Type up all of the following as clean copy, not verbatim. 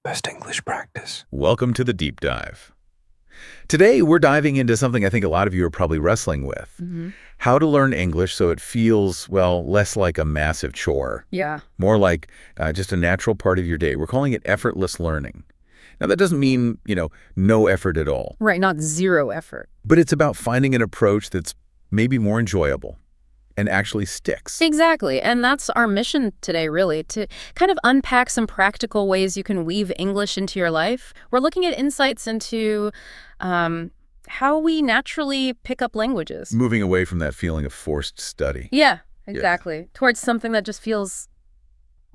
Best English practice. Welcome to the deep dive. Today, we're diving into something I think a lot of you are probably wrestling with. How to learn English so it feels, well, less like a massive chore. Yeah. More like just a natural part of your day. We're calling it effortless learning. Now, that doesn't mean, no effort at all. Right, not zero effort. But it's about finding an approach that's maybe more enjoyable and actually sticks. Exactly. And that's our mission today, really, to kind of unpack some practical ways you can weave English into your life. We're looking at insights into how we naturally pick up languages. Moving away from that feeling of forced study. Yeah, exactly. Towards something that just feels,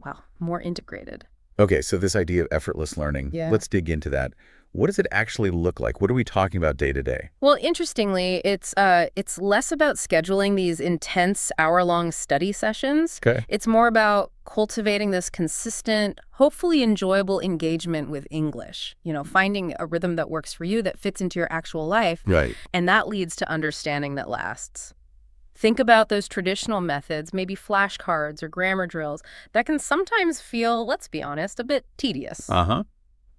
well, more integrated. Okay, so this idea of effortless learning, let's dig into that. What does it actually look like? What are we talking about day to day? Well, interestingly, it's less about scheduling these intense hour-long study sessions. Okay. It's more about cultivating this consistent, hopefully enjoyable engagement with English. Finding a rhythm that works for you, that fits into your actual life. Right. And that leads to understanding that lasts. Think about those traditional methods, maybe flashcards or grammar drills, that can sometimes feel, let's be honest, a bit tedious. Uh-huh.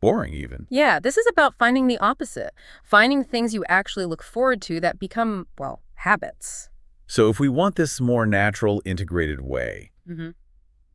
Boring even. Yeah, this is about finding the opposite. Finding things you actually look forward to that become, well, habits. So if we want this more natural, integrated way,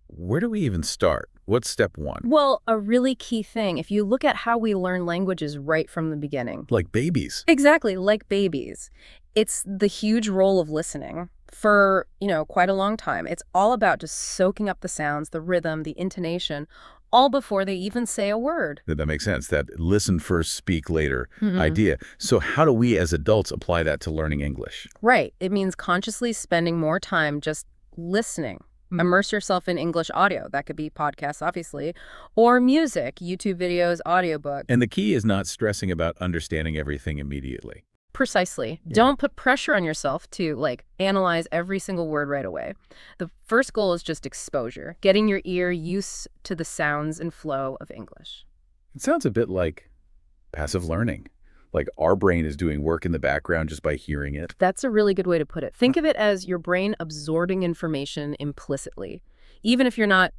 where do we even start? What's step one? Well, a really key thing, if you look at how we learn languages right from the beginning. Like babies. Exactly, like babies. It's the huge role of listening for, quite a long time. It's all about just soaking up the sounds, the rhythm, the intonation, all before they even say a word. That makes sense. That listen first, speak later idea. So how do we as adults apply that to learning English? Right. It means consciously spending more time just listening. Immerse yourself in English audio. That could be podcasts, obviously, or music, YouTube videos, audiobook. And the key is not stressing about understanding everything immediately. Precisely. Don't put pressure on yourself to, analyze every single word right away. The first goal is just exposure, getting your ear used to the sounds and flow of English. It sounds a bit like passive learning. Like our brain is doing work in the background just by hearing it. That's a really good way to put it. Think of it as your brain absorbing information implicitly. Even if you're not,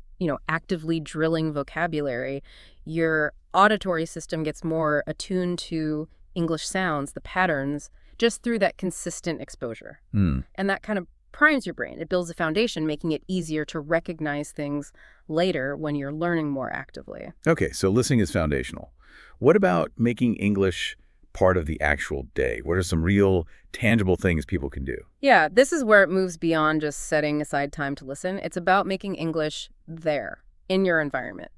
actively drilling vocabulary, your auditory system gets more attuned to English sounds, the patterns, just through that consistent exposure. And that kind of primes your brain. It builds a foundation, making it easier to recognize things later when you're learning more actively. Okay, so listening is foundational. What about making English part of the actual day? What are some real, tangible things people can do? Yeah, this is where it moves beyond just setting aside time to listen. It's about making English there, in your environment.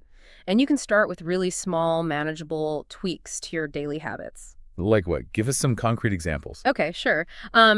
And you can start with really small, manageable tweaks to your daily habits. Like what? Give us some concrete examples. Okay, sure.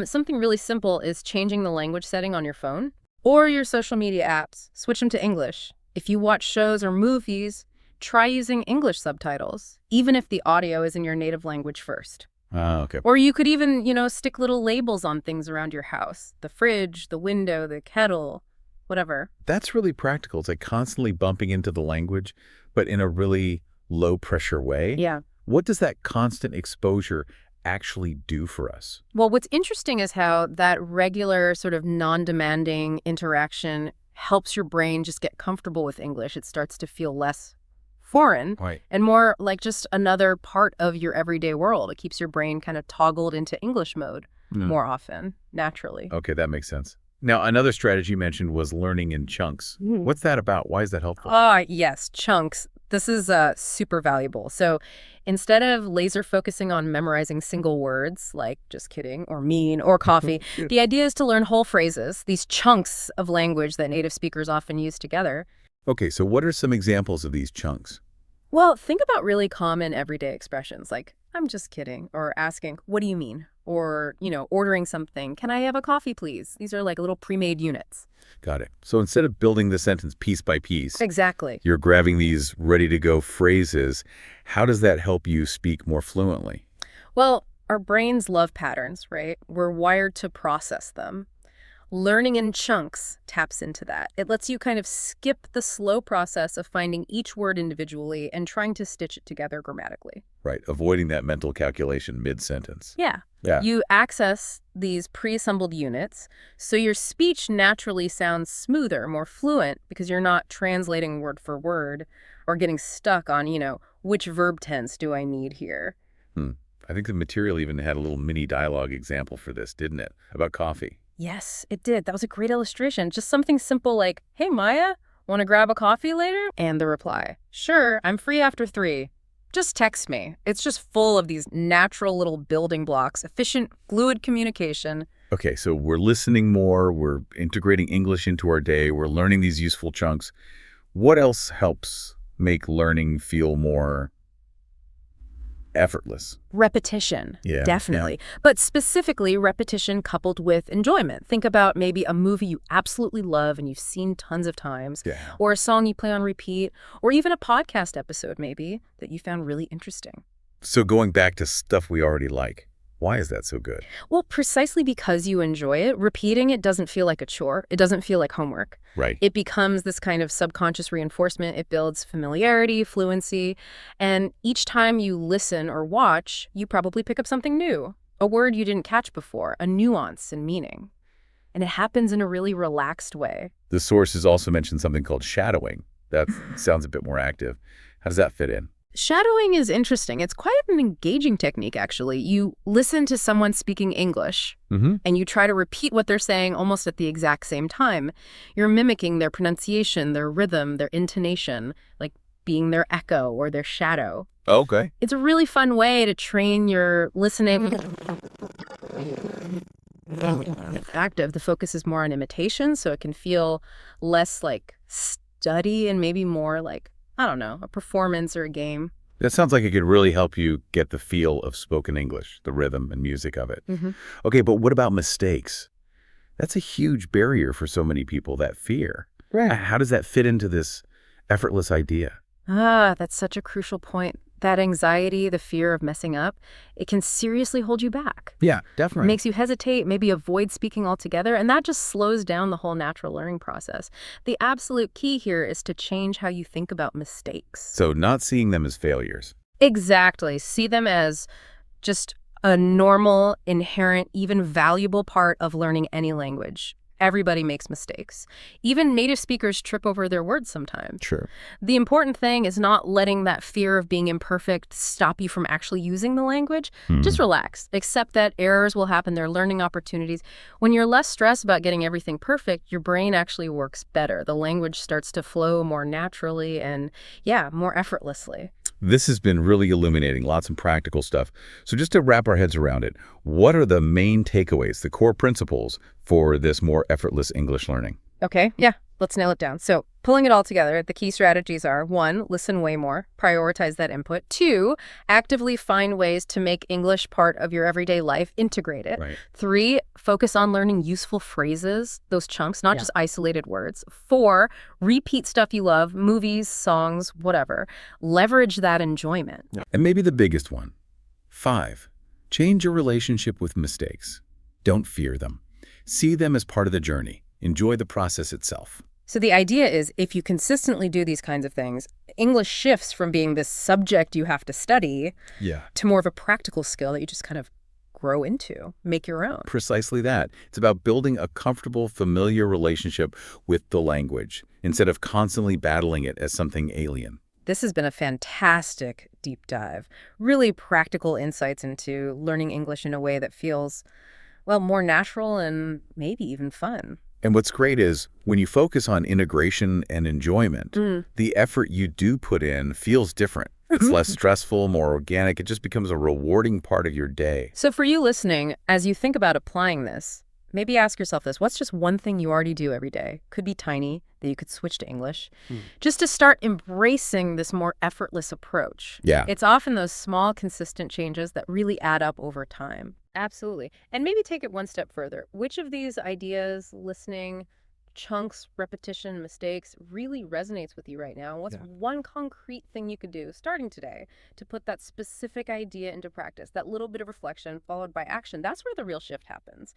Something really simple is changing the language setting on your phone or your social media apps. Switch them to English. If you watch shows or movies, try using English subtitles, even if the audio is in your native language first. Okay. Or you could even, stick little labels on things around your house. The fridge, the window, the kettle, whatever. That's really practical. It's like constantly bumping into the language, but in a really low-pressure way. Yeah. What does that constant exposure actually do for us? Well, what's interesting is how that regular sort of non-demanding interaction helps your brain just get comfortable with English. It starts to feel less foreign and more like just another part of your everyday world. It keeps your brain kind of toggled into English mode more often, naturally. Okay, that makes sense. Now, another strategy you mentioned was learning in chunks. What's that about? Why is that helpful? Yes, chunks. This is super valuable. So instead of laser focusing on memorizing single words, like just kidding, or mean, or coffee, the idea is to learn whole phrases, these chunks of language that native speakers often use together. Okay, so what are some examples of these chunks? Well, think about really common everyday expressions like, I'm just kidding, or asking, what do you mean? Or, ordering something, can I have a coffee, please? These are like little pre-made units. Got it. So instead of building the sentence piece by piece, Exactly. you're grabbing these ready-to-go phrases. How does that help you speak more fluently? Well, our brains love patterns, right? We're wired to process them. Learning in chunks taps into that. It lets you kind of skip the slow process of finding each word individually and trying to stitch it together grammatically. Right, avoiding that mental calculation mid-sentence. Yeah. You access these pre-assembled units, so your speech naturally sounds smoother, more fluent, because you're not translating word for word, or getting stuck on, which verb tense do I need here? Hmm. I think the material even had a little mini dialogue example for this, didn't it? About coffee. Yes, it did. That was a great illustration. Just something simple like, "Hey, Maya, want to grab a coffee later?" And the reply, "Sure, I'm free after 3. Just text me." It's just full of these natural little building blocks, efficient, fluid communication. Okay, so we're listening more, we're integrating English into our day, we're learning these useful chunks. What else helps make learning feel more effortless? Repetition, Yeah. definitely. But specifically, repetition coupled with enjoyment. Think about maybe a movie you absolutely love and you've seen tons of times, Yeah. or a song you play on repeat, or even a podcast episode maybe that you found really interesting. So going back to stuff we already like, why is that so good? Well, precisely because you enjoy it, repeating it doesn't feel like a chore. It doesn't feel like homework. Right. It becomes this kind of subconscious reinforcement. It builds familiarity, fluency, and each time you listen or watch, you probably pick up something new, a word you didn't catch before, a nuance in meaning. And it happens in a really relaxed way. The source has also mentioned something called shadowing. That sounds a bit more active. How does that fit in? Shadowing is interesting. It's quite an engaging technique, actually. You listen to someone speaking English, Mm-hmm. and you try to repeat what they're saying almost at the exact same time. You're mimicking their pronunciation, their rhythm, their intonation, like being their echo or their shadow. Okay. It's a really fun way to train your listening active. The focus is more on imitation, so it can feel less like study and maybe more like, I don't know, a performance or a game. That sounds like it could really help you get the feel of spoken English, the rhythm and music of it. Mm-hmm. Okay, but what about mistakes? That's a huge barrier for so many people, that fear. Right. How does that fit into this effortless idea? Ah, that's such a crucial point. That anxiety, the fear of messing up, it can seriously hold you back. Yeah, It definitely. makes you hesitate, maybe avoid speaking altogether, and that just slows down the whole natural learning process. The absolute key here is to change how you think about mistakes. So not seeing them as failures. Exactly. See them as just a normal, inherent, even valuable part of learning any language. Everybody makes mistakes. Even native speakers trip over their words sometimes. Sure. The important thing is not letting that fear of being imperfect stop you from actually using the language. Just relax. Accept that errors will happen. They're learning opportunities. When you're less stressed about getting everything perfect, your brain actually works better. The language starts to flow more naturally and, yeah, more effortlessly. This has been really illuminating, lots of practical stuff. So just to wrap our heads around it, what are the main takeaways, the core principles for this more effortless English learning? Okay, yeah, let's nail it down. So pulling it all together, the key strategies are 1, listen way more, prioritize that input. 2, actively find ways to make English part of your everyday life, integrate it. Right. 3, focus on learning useful phrases, those chunks, not just isolated words. 4, repeat stuff you love, movies, songs, whatever. Leverage that enjoyment. And maybe the biggest one, 5, change your relationship with mistakes. Don't fear them. See them as part of the journey. Enjoy the process itself. So the idea is if you consistently do these kinds of things, English shifts from being this subject you have to study Yeah. to more of a practical skill that you just kind of grow into, make your own. Precisely that. It's about building a comfortable, familiar relationship with the language instead of constantly battling it as something alien. This has been a fantastic deep dive. Really practical insights into learning English in a way that feels, well, more natural and maybe even fun. And what's great is when you focus on integration and enjoyment, the effort you do put in feels different. It's less stressful, more organic. It just becomes a rewarding part of your day. So for you listening, as you think about applying this, maybe ask yourself this. What's just one thing you already do every day? Could be tiny, that you could switch to English. Just to start embracing this more effortless approach. Yeah. It's often those small, consistent changes that really add up over time. Absolutely. And maybe take it one step further. Which of these ideas, listening, chunks, repetition, mistakes, really resonates with you right now? What's one concrete thing you could do starting today to put that specific idea into practice? That little bit of reflection followed by action. That's where the real shift happens.